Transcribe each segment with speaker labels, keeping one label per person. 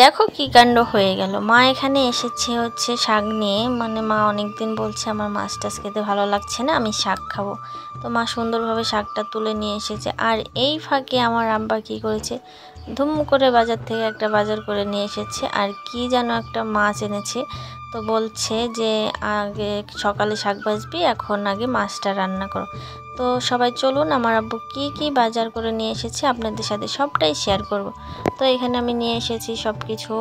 Speaker 1: দেখো কি কাণ্ড হয়ে গেল। মা এখানে এসেছে হচ্ছে শাক নিয়ে, মানে মা অনেকদিন বলছে আমার মাছ টাছ খেতে ভালো লাগছে না, আমি শাক খাবো। তো মা সুন্দরভাবে শাকটা তুলে নিয়ে এসেছে। আর এই ফাঁকে আমার আব্বা কি করেছে, ধুম করে বাজার থেকে একটা বাজার করে নিয়ে এসেছে। আর কি যেন একটা মাছ এনেছে। তো বলছে যে আগে সকালে শাক ভাজবি, এখন আগে মাছটা রান্না করো। তো সবাই চলুন আমার আব্বু কি কি বাজার করে নিয়ে এসেছে আপনাদের সাথে সবটাই শেয়ার করব। তো এখানে আমি নিয়ে এসেছি সব কিছু।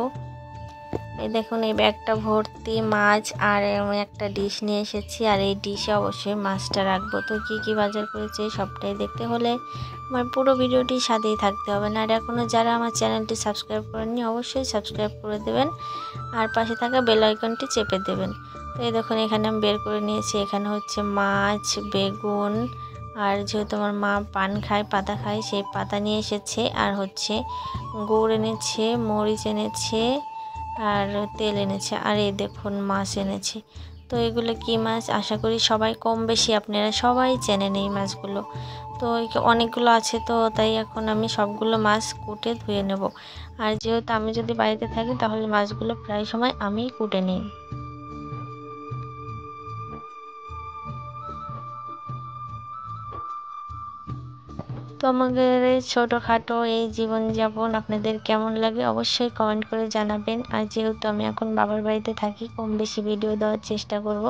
Speaker 1: এই দেখুন, এই ব্যাগটা ভর্তি মাছ, আর আমি একটা ডিশ নিয়ে এসেছি, আর এই ডিশে অবশ্যই মাছটা রাখবো। তো কি কি বাজার করেছি সবটাই দেখতে হলে আমার পুরো ভিডিওটি সাথেই থাকতে হবে। না আর এখনও যারা আমার চ্যানেলটি সাবস্ক্রাইব করেননি অবশ্যই সাবস্ক্রাইব করে দেবেন, আর পাশে থাকা বেল আইকনটি চেপে দেবেন। তো এই দেখুন, এখানে আমি বের করে নিয়েছি। এখানে হচ্ছে মাছ, বেগুন, আর যেহেতু আমার মা পান খায়, পাতা খায়, সেই পাতা নিয়ে এসেছে। আর হচ্ছে গুড় এনেছে, মরিচ এনেছে, আর তেল এনেছে। আর এই দেখুন মাছ এনেছে। তো এগুলো কি মাছ আশা করি সবাই কম বেশি আপনারা সবাই চেনেন এই মাছগুলো। তো অনেকগুলো আছে, তো তাই এখন আমি সবগুলো মাছ কুটে ধুয়ে নেব। আর যেহেতু আমি যদি বাড়িতে থাকি তাহলে মাছগুলো প্রায় সময় আমিই কুটে নিই। তো আমাদের এই ছোটোখাটো এই জীবনযাপন আপনাদের কেমন লাগে অবশ্যই কমেন্ট করে জানাবেন। আর যেহেতু আমি এখন বাবার বাড়িতে থাকি, কম বেশি ভিডিও দেওয়ার চেষ্টা করব।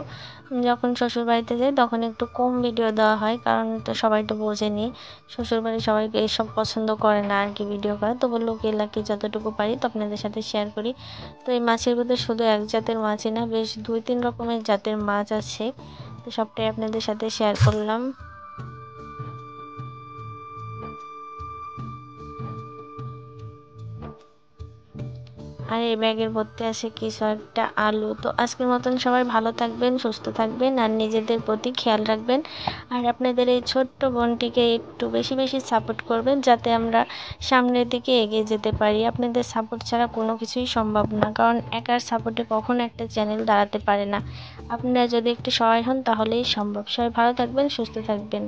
Speaker 1: যখন শ্বশুর বাড়িতে যাই তখন একটু কম ভিডিও দেওয়া হয়, কারণ তো সবাই তো বোঝেনি, শ্বশুর বাড়ি সবাইকে এইসব পছন্দ করে না আর কি ভিডিও করা। তবু লোকে এলাকে যতটুকু পারি তো আপনাদের সাথে শেয়ার করি। তো এই মাছের মধ্যে শুধু এক জাতের মাছই না, বেশ 2-3 রকমের জাতের মাছ আছে। তো সবটাই আপনাদের সাথে শেয়ার করলাম। আর এই ব্যাগের ভর্তি আছে কিছু একটা আলু। তো আজকের মতন সবাই ভালো থাকবেন, সুস্থ থাকবেন, আর নিজেদের প্রতি খেয়াল রাখবেন। আর আপনাদের এই ছোট্ট বোনটিকে একটু বেশি বেশি সাপোর্ট করবেন, যাতে আমরা সামনের দিকে এগিয়ে যেতে পারি। আপনাদের সাপোর্ট ছাড়া কোনো কিছুই সম্ভব না, কারণ একার সাপোর্টে কখনো একটা চ্যানেল দাঁড়াতে পারে না। আপনারা যদি একটু সহায় হন তাহলেই সম্ভব। সবাই ভালো থাকবেন, সুস্থ থাকবেন।